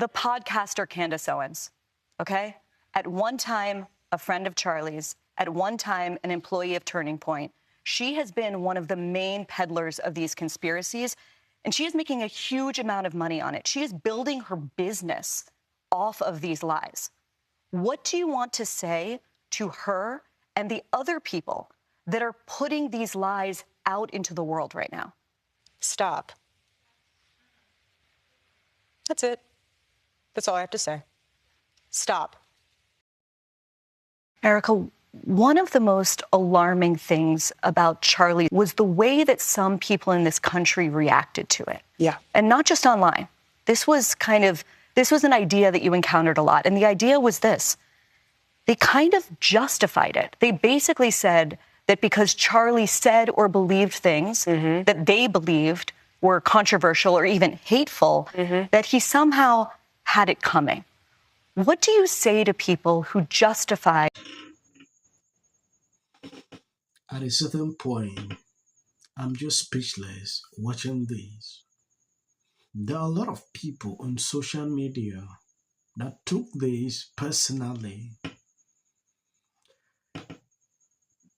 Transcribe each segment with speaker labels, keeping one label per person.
Speaker 1: the podcaster Candace Owens, okay? At one time, a friend of Charlie's, at one time, an employee of Turning Point. She has been one of the main peddlers of these conspiracies, and she is making a huge amount of money on it. She is building her business off of these lies. What do you want to say to her and the other people that are putting these lies out into the world right now?
Speaker 2: Stop. That's it. That's all I have to say. Stop.
Speaker 1: Erika, one of the most alarming things about Charlie was the way that some people in this country reacted to it.
Speaker 2: Yeah.
Speaker 1: And not just online. This was an idea that you encountered a lot. And the idea was this. They kind of justified it. They basically said that because Charlie said or believed things that they believed were controversial or even hateful, that he somehow had it coming. What do you say to people who justify?
Speaker 3: At a certain point, I'm just speechless watching this. There are a lot of people on social media that took this personally.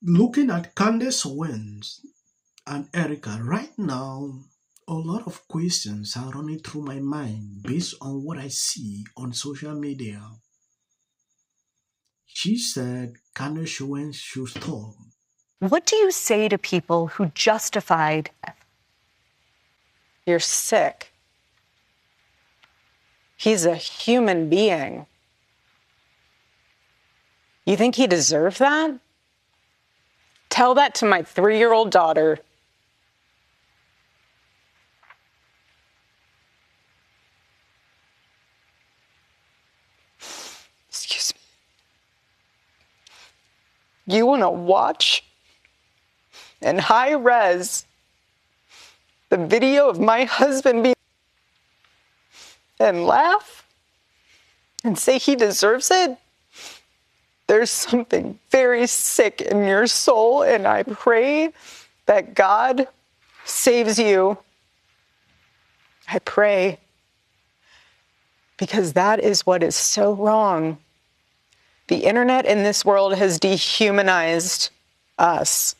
Speaker 3: Looking at Candace Owens and Erika right now, a lot of questions are running through my mind based on what I see on social media. She said Candace Owens should stop.
Speaker 1: What do you say to people who justified?
Speaker 2: You're sick. He's a human being. You think he deserved that? Tell that to my 3-year-old daughter. Excuse me. You want to watch in high res the video of my husband being and laugh and say he deserves it? There's something very sick in your soul, and I pray that God saves you. I pray, because that is what is so wrong. The internet in this world has dehumanized us.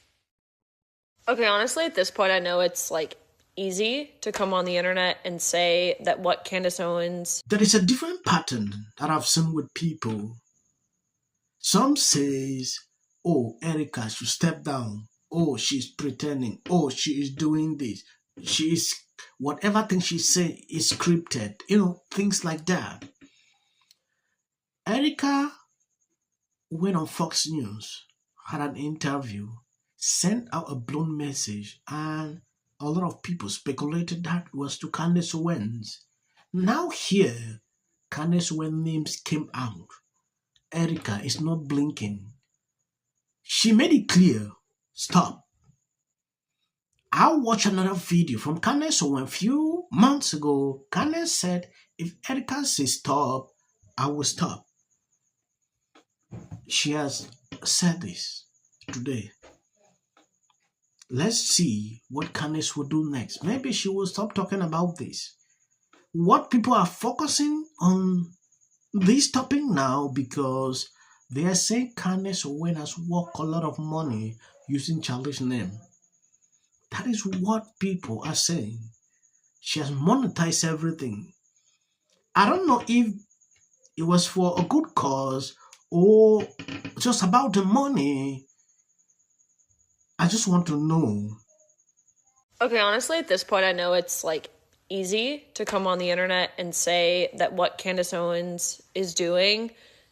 Speaker 4: Okay, honestly, at this point, I know it's like easy to come on the internet and say that what Candace Owens...
Speaker 3: There is a different pattern that I've seen with people. Some says, oh, Erika should step down. Oh, she's pretending. Oh, she is doing this. She is, whatever thing she say is scripted. Things like that. Erika went on Fox News, had an interview, sent out a blown message, and a lot of people speculated that was to Candace Owens. Now here, Candace Owens' names came out. Erika is not blinking. She made it clear, stop. I watched another video from Candace Owens a few months ago. Candace said, if Erika says stop, I will stop. She has said this today. Let's see what Candace will do next. Maybe she will stop talking about this. What people are focusing on this topic now because they are saying Candace Owens has worked a lot of money using Charlie's name. That is what people are saying. She has monetized everything. I don't know if it was for a good cause or just about the money. I just want to know.
Speaker 4: Okay, honestly, at this point, I know it's like easy to come on the internet and say that what Candace Owens is doing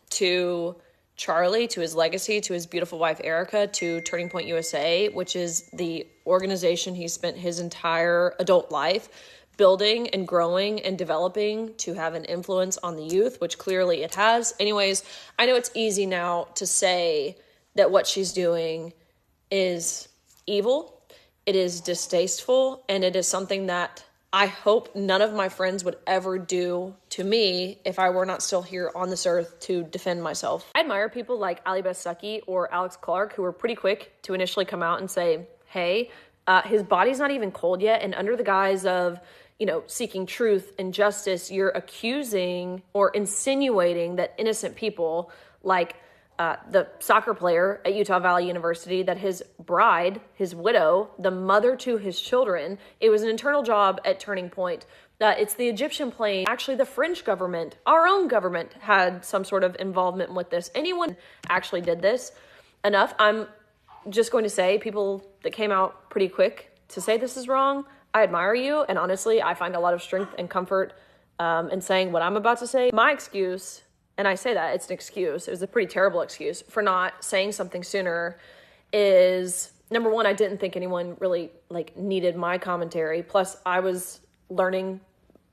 Speaker 4: to Charlie, to his legacy, to his beautiful wife, Erika, to Turning Point USA, which is the organization he spent his entire adult life building and growing and developing to have an influence on the youth, which clearly it has. Anyways, I know it's easy now to say that what she's doing is evil, it is distasteful, and it is something that I hope none of my friends would ever do to me if I were not still here on this earth to defend myself. I admire people like Ali Bessucky or Alex Clark who were pretty quick to initially come out and say, hey, his body's not even cold yet, and under the guise of, seeking truth and justice, you're accusing or insinuating that innocent people like the soccer player at Utah Valley University, that his bride, his widow, the mother to his children, it was an internal job at Turning Point. It's the Egyptian plane. Actually, the French government, our own government, had some sort of involvement with this. Anyone actually did this. Enough. I'm just going to say, people that came out pretty quick to say this is wrong, I admire you. And honestly, I find a lot of strength and comfort in saying what I'm about to say. My excuse, and I say that, it's an excuse, it was a pretty terrible excuse for not saying something sooner, is number one, I didn't think anyone really needed my commentary. Plus, I was learning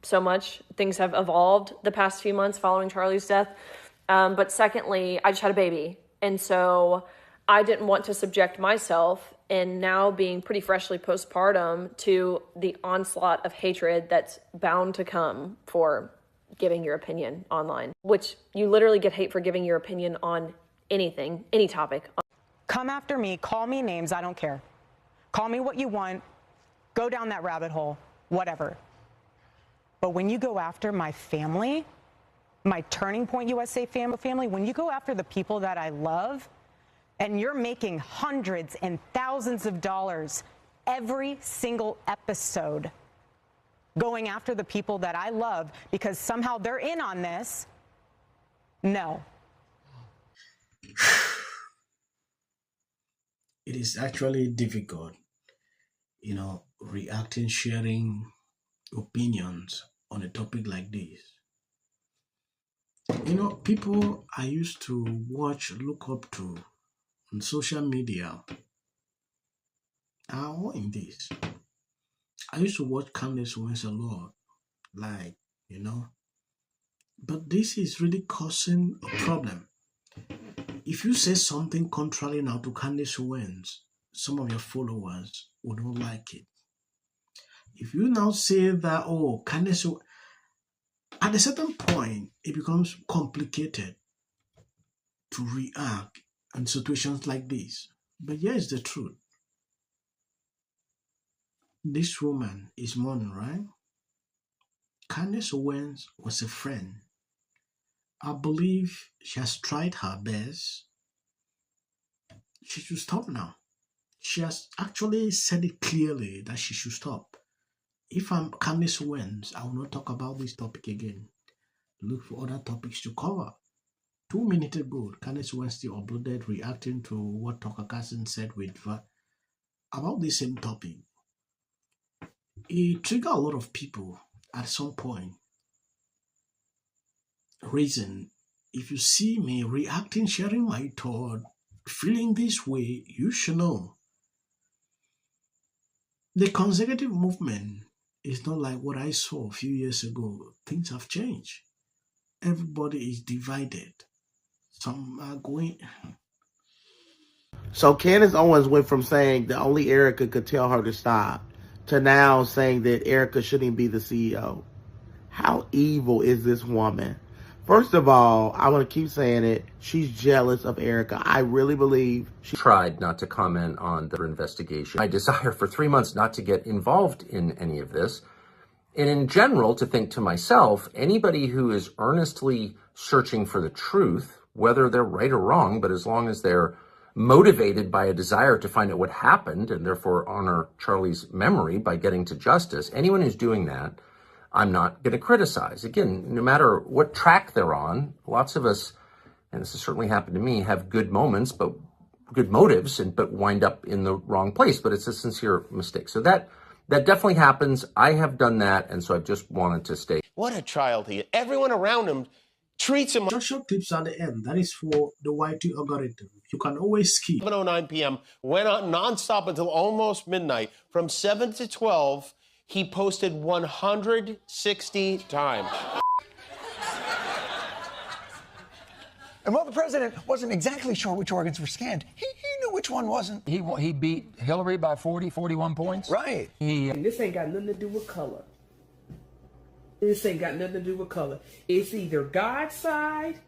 Speaker 4: so much. Things have evolved the past few months following Charlie's death. But secondly, I just had a baby. And so I didn't want to subject myself, and now being pretty freshly postpartum, to the onslaught of hatred that's bound to come for giving your opinion online, which you literally get hate for giving your opinion on anything, any topic.
Speaker 5: Come after me, call me names, I don't care. Call me what you want, go down that rabbit hole, whatever. But when you go after my family, my Turning Point USA family, when you go after the people that I love, and you're making hundreds and thousands of dollars every single episode going after the people that I love because somehow they're in on this, no.
Speaker 3: It is actually difficult, reacting, sharing opinions on a topic like this. People I used to look up to on social media are all in this. I used to watch Candace Owens a lot, but this is really causing a problem. If you say something contrary now to Candace Owens, some of your followers would not like it. If you now say that, Candace Owens, at a certain point, it becomes complicated to react in situations like this. But here's the truth. This woman is mourning, right? Candace Owens was a friend. I believe she has tried her best. She should stop now. She has actually said it clearly that she should stop. If I'm Candace Owens, I will not talk about this topic again. Look for other topics to cover. 2 minutes ago, Candace Owens still uploaded reacting to what Tucker Carlson said about the same topic. It triggered a lot of people at some point. Reason, if you see me reacting, sharing my thought, feeling this way, you should know. The conservative movement is not like what I saw a few years ago. Things have changed. Everybody is divided. Some are going.
Speaker 6: So Candace Owens went from saying that only Erika could tell her to stop to now saying that Erika shouldn't be the CEO. How evil is this woman? First of all, I want to keep saying it. She's jealous of Erika. I really believe she
Speaker 7: tried not to comment on the investigation. I desire for 3 months not to get involved in any of this. And in general, to think to myself, anybody who is earnestly searching for the truth, whether they're right or wrong, but as long as they're motivated by a desire to find out what happened and therefore honor Charlie's memory by getting to justice, anyone who's doing that, I'm not going to criticize. Again, no matter what track they're on, lots of us, and this has certainly happened to me, have good moments, but good motives, but wind up in the wrong place. But it's a sincere mistake. So that definitely happens. I have done that, and so I just wanted to state.
Speaker 8: What a child he is. Everyone around him treats him.
Speaker 3: Short clips at the end. That is for the YT algorithm. You can always skip.
Speaker 8: 7:09 p.m. went on nonstop until almost midnight. From 7 to 12, he posted 160 times.
Speaker 9: And while the president wasn't exactly sure which organs were scanned, he knew which one wasn't.
Speaker 10: He beat Hillary by 41 points.
Speaker 9: Right.
Speaker 11: And this ain't got nothing to do with color. This ain't got nothing to do with color. It's either God's side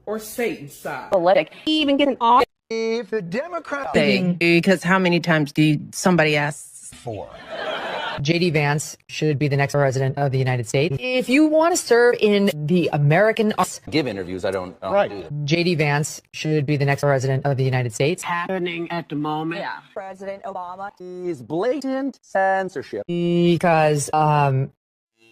Speaker 11: or Satan's side.
Speaker 12: Politic. Even get an off.
Speaker 9: If the Democrat
Speaker 12: thing, because how many times do somebody asks
Speaker 10: for?
Speaker 12: J.D. Vance should be the next president of the United States. If you want to serve in the American...
Speaker 13: Give interviews, I don't do them.
Speaker 12: J.D. Vance should be the next president of the United States.
Speaker 11: Happening at the moment.
Speaker 12: Yeah.
Speaker 14: President Obama.
Speaker 13: He's blatant censorship.
Speaker 12: Because,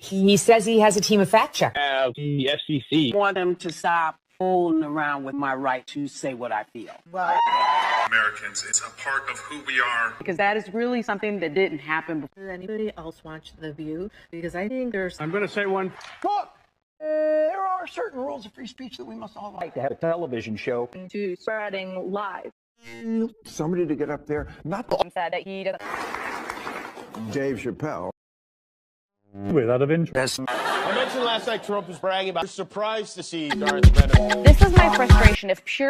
Speaker 12: he says he has a team of fact checkers.
Speaker 11: The FCC want them to stop fooling around with my right to say what I feel.
Speaker 15: Americans, it's a part of who we are.
Speaker 11: Because that is really something that didn't happen before.
Speaker 16: Does anybody else watch The View? Because I think there's...
Speaker 9: I'm going to say one. Look, there are certain rules of free speech that we must all like.
Speaker 13: To have a television show.
Speaker 16: To spreading lies.
Speaker 9: Somebody to get up there, not
Speaker 14: Said that he doesn't...
Speaker 9: Dave Chappelle.
Speaker 10: Without of interest.
Speaker 8: I mentioned last night Trump was bragging about. Surprised to see Darth Venom.
Speaker 1: This is my frustration. If pure